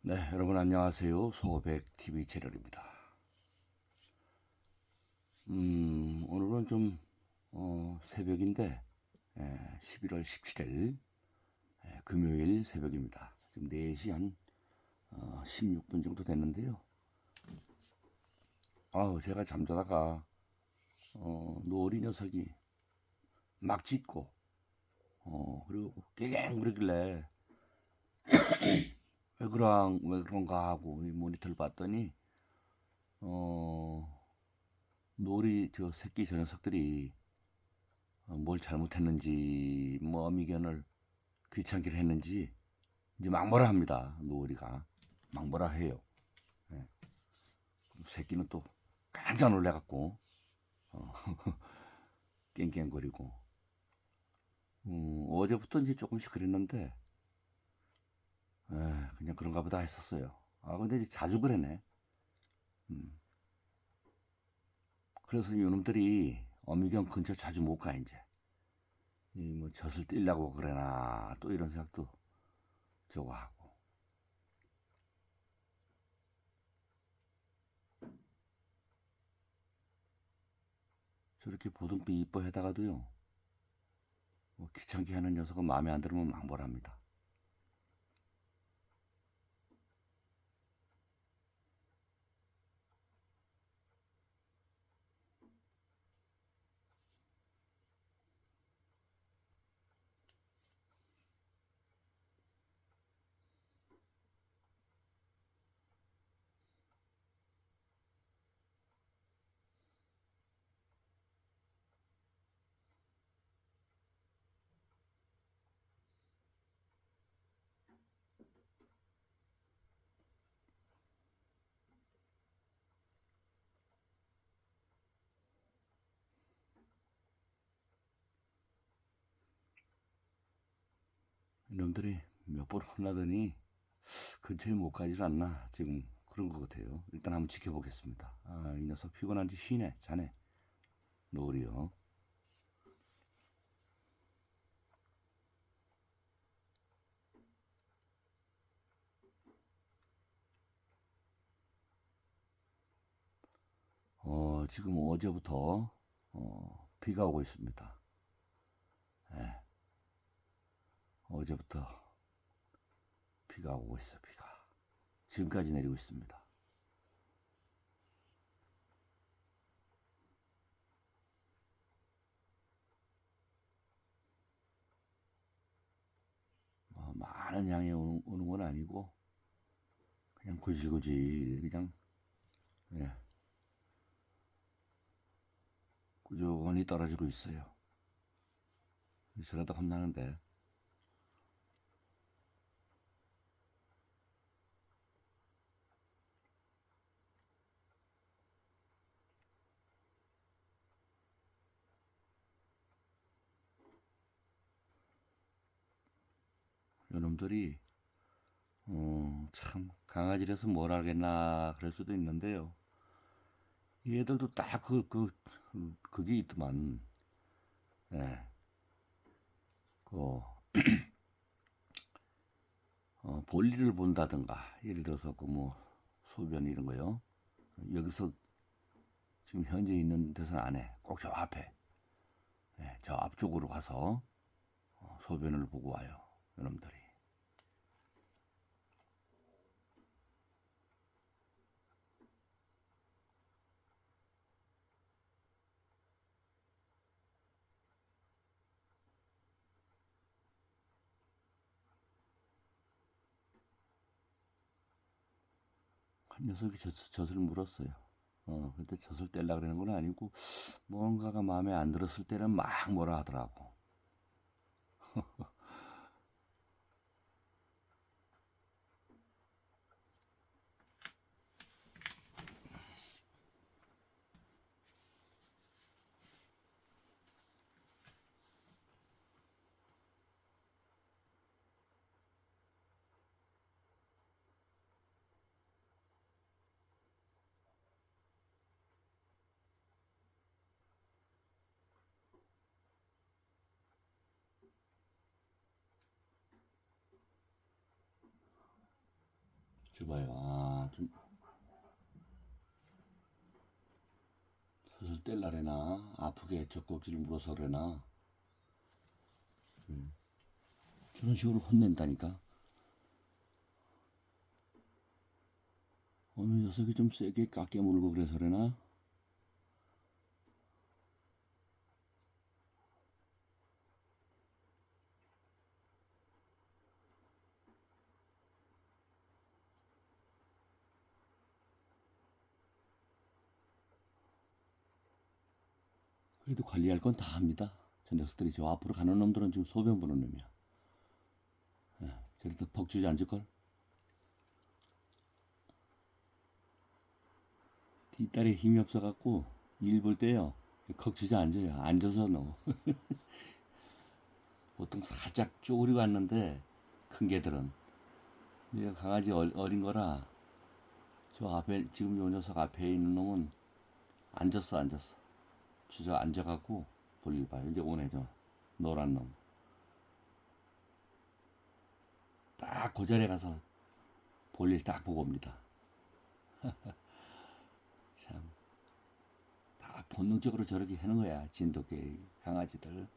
네, 여러분 안녕하세요. 소백 TV 채널입니다. 오늘은 좀 새벽인데 11월 17일 금요일 새벽입니다. 지금 4시 한 16분 정도 됐는데요. 제가 잠자다가 노을이 녀석이 막 짖고 그리고 깨갱거리길래 왜 그런가 하고 이 모니터를 봤더니 어, 노을이 저 새끼 저 녀석들이 뭘 잘못했는지 뭐 미견을 귀찮기를 했는지 이제 막뭐라 합니다. 노을이가 막뭐라 해요. 예. 새끼는 또 깜짝 놀래갖고 어, 깽깽거리고 어제부터 이제 조금씩 그랬는데 그냥 그런가 보다 했었어요. 근데 이제 자주 그러네. 음, 그래서 이놈들이 어미경 근처 자주 못 가 이제 뭐 젖을 떼려고 그러나 또 이런 생각도 저거 하고 저렇게 보듬기 이뻐해다가도요 뭐 귀찮게 하는 녀석은 마음에 안 들으면 망벌합니다. 이놈들이 몇 번 혼나더니 근처에 못 가질 않나 지금 그런 것 같아요. 일단 한번 지켜보겠습니다. 이 녀석 피곤한지 쉬네 자네 노을이요. 지금 어제부터 비가 오고 있습니다. 예, 어제부터 비가 오고 있어. 비가 지금까지 내리고 있습니다. 많은 양이 오는 건 아니고 그냥 굳이 그냥 예, 꾸준히 떨어지고 있어요. 저러다 혼나는데 이놈들이 참 강아지라서 뭘 알겠나 그럴 수도 있는데요. 얘들도 딱 그게 있더만. 예. 그 볼일을 본다든가 예를 들어서 그 뭐 소변 이런 거요. 여기서 지금 현재 있는 데서는 안 해. 꼭 저 앞에, 저 앞쪽으로 가서 소변을 보고 와요. 여러분들이. 한 녀석이 젖을 물었어요. 근데 젖을 떼려 그러는 건 아니고 뭔가가 마음에 안 들었을 때는 막 뭐라 하더라고. 줘봐요. 아, 좀 슬슬 뗄라래나 아프게 젖꼭지를 물어서 그래나 저런 식으로 혼낸다니까. 어느 녀석이 좀 세게 깎게 물고 그래서 그래나. 그래도 관리할 건 다 합니다. 저 녀석들이. 저 앞으로 가는 놈들은 지금 소변 보는 놈이야. 저리도 퍽 주지 않을걸. 뒷다리에 힘이 없어갖고 일 볼 때요 컥 주저앉아요. 앉아서 넣어. 보통 살짝 쪼그리고 앉는데 큰 개들은. 내가 강아지 어린 거라 저 앞에 지금 요 녀석 앞에 있는 놈은 앉았어. 주저앉아갖고 볼일 봐요. 이제 오네 저 노란 놈. 딱 그 자리에 가서 볼일 딱 보고 옵니다. 참 다 본능적으로 저렇게 하는 거야. 진돗개 강아지들.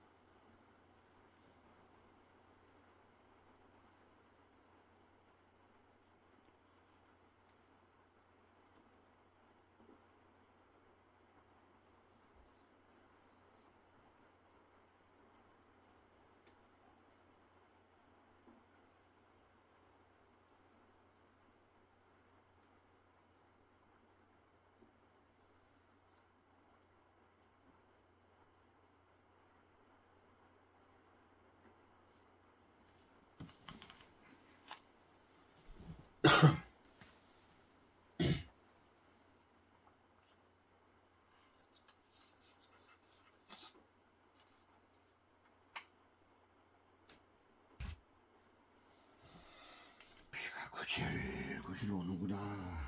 비가 구실구실 오는구나.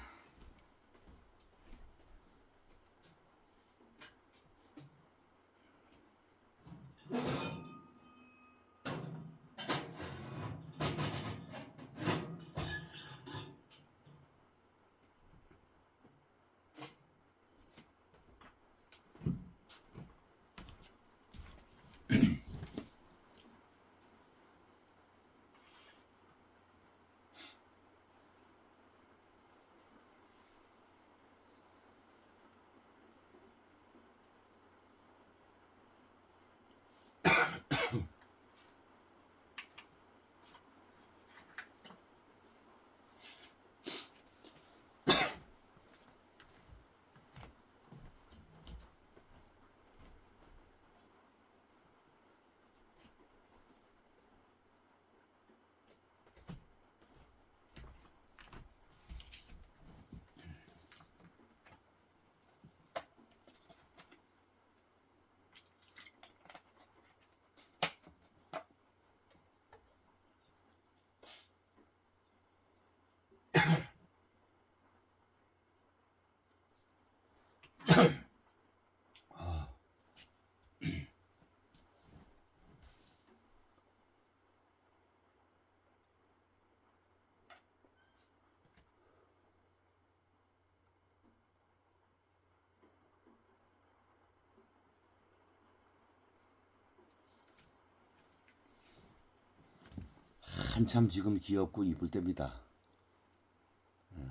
한참 지금 귀엽고 이쁠 때입니다.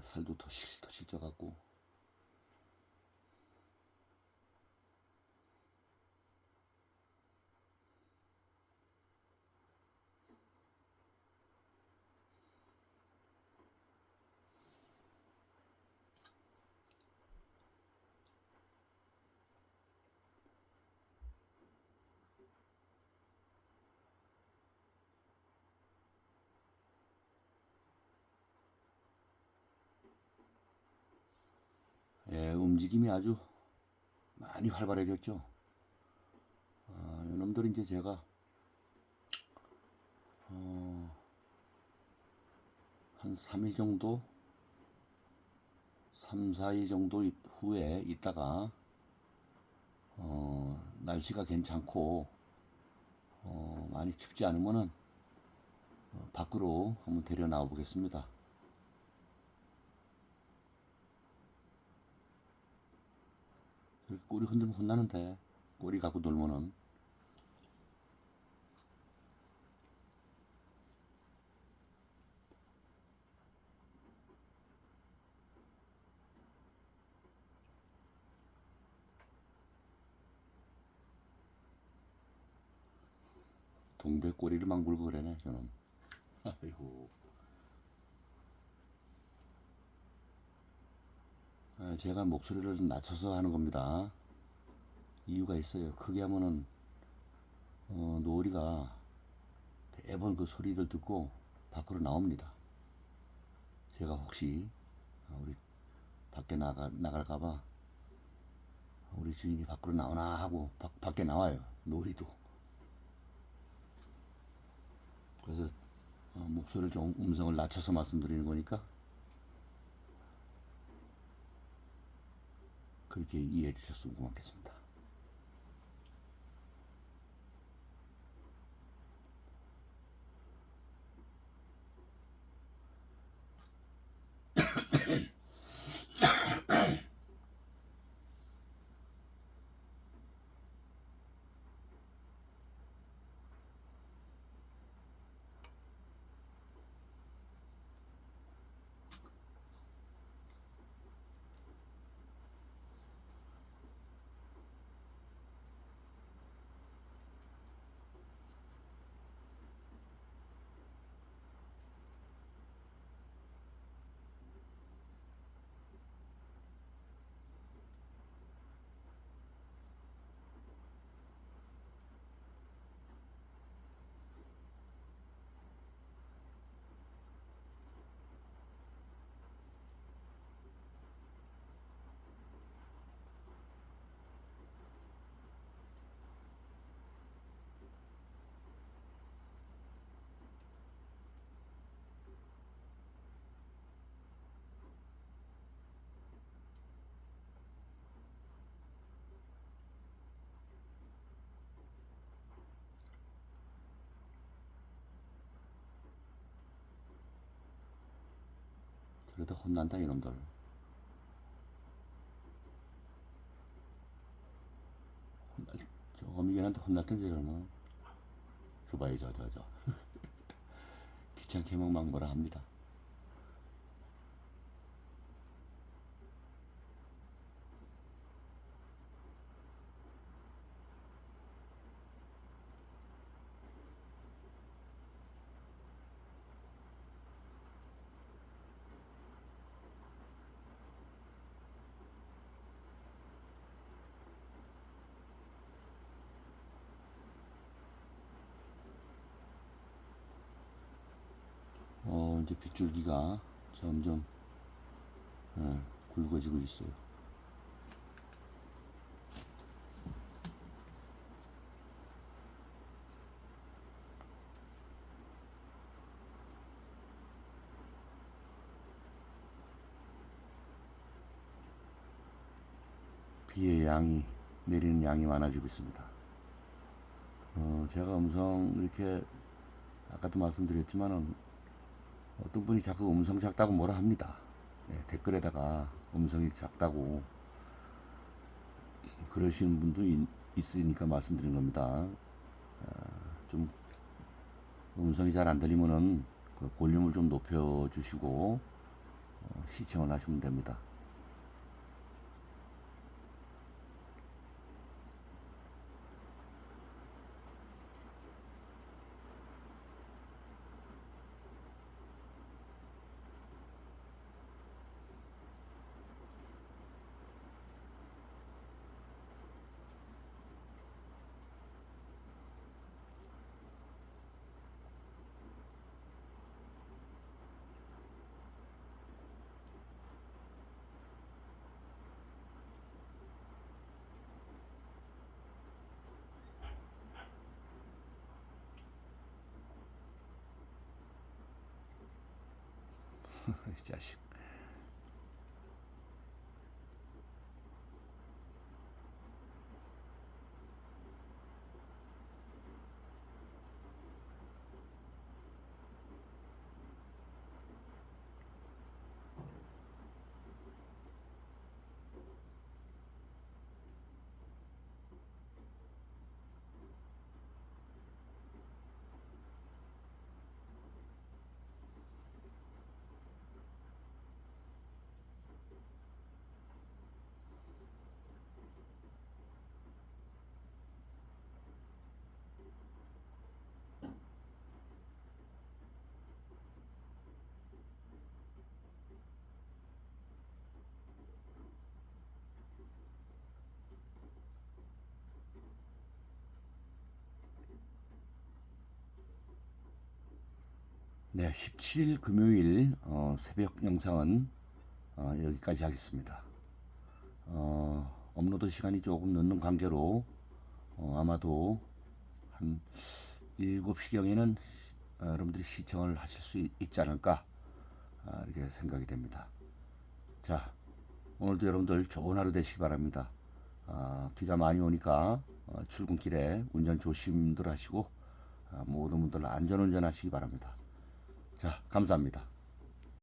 살도 토실토실 쪄갖고. 움직임이 아주 많이 활발해졌죠. 이놈들 이제 제가 한 3일 정도, 3, 4일 정도 후에 있다가 날씨가 괜찮고 많이 춥지 않으면은 밖으로 한번 데려 나와 보겠습니다. 이렇게 꼬리 흔들면 혼나는데, 꼬리 갖고 놀면은. 동배 꼬리를 막 물고 그러네, 저는. 아이고. 제가 목소리를 낮춰서 하는 겁니다. 이유가 있어요. 크게 하면은, 노을이가 대번 그 소리를 듣고 밖으로 나옵니다. 제가 혹시, 우리 밖에 나갈까봐 우리 주인이 밖으로 나오나 하고 밖에 나와요. 노을이도. 그래서 목소리를 좀 음성을 낮춰서 말씀드리는 거니까 그렇게 이해해 주셨으면 고맙겠습니다. 그러다 혼난다 이놈들. 저 어미견한테 혼났던 저러는 줘봐요 저 귀찮게 막 뭐라 합니다. 이제 빗줄기가 점점 굵어지고 있어요. 비의 양이 내리는 양이 많아지고 있습니다. 제가 음성 이렇게 아까도 말씀드렸지만은 어떤 분이 자꾸 음성 작다고 뭐라 합니다. 댓글에다가 음성이 작다고 그러시는 분도 있으니까 말씀드린 겁니다. 좀 음성이 잘 안 들리면은 그 볼륨을 좀 높여주시고 시청을 하시면 됩니다. 이 자식. 네, 17일 금요일 새벽 영상은 여기까지 하겠습니다. 업로드 시간이 조금 늦는 관계로 아마도 한 7시경에는 여러분들이 시청을 하실 수 있지 않을까 이렇게 생각이 됩니다. 자, 오늘도 여러분들 좋은 하루 되시기 바랍니다. 비가 많이 오니까 출근길에 운전 조심들 하시고 모든 분들 안전운전 하시기 바랍니다. 자, 감사합니다.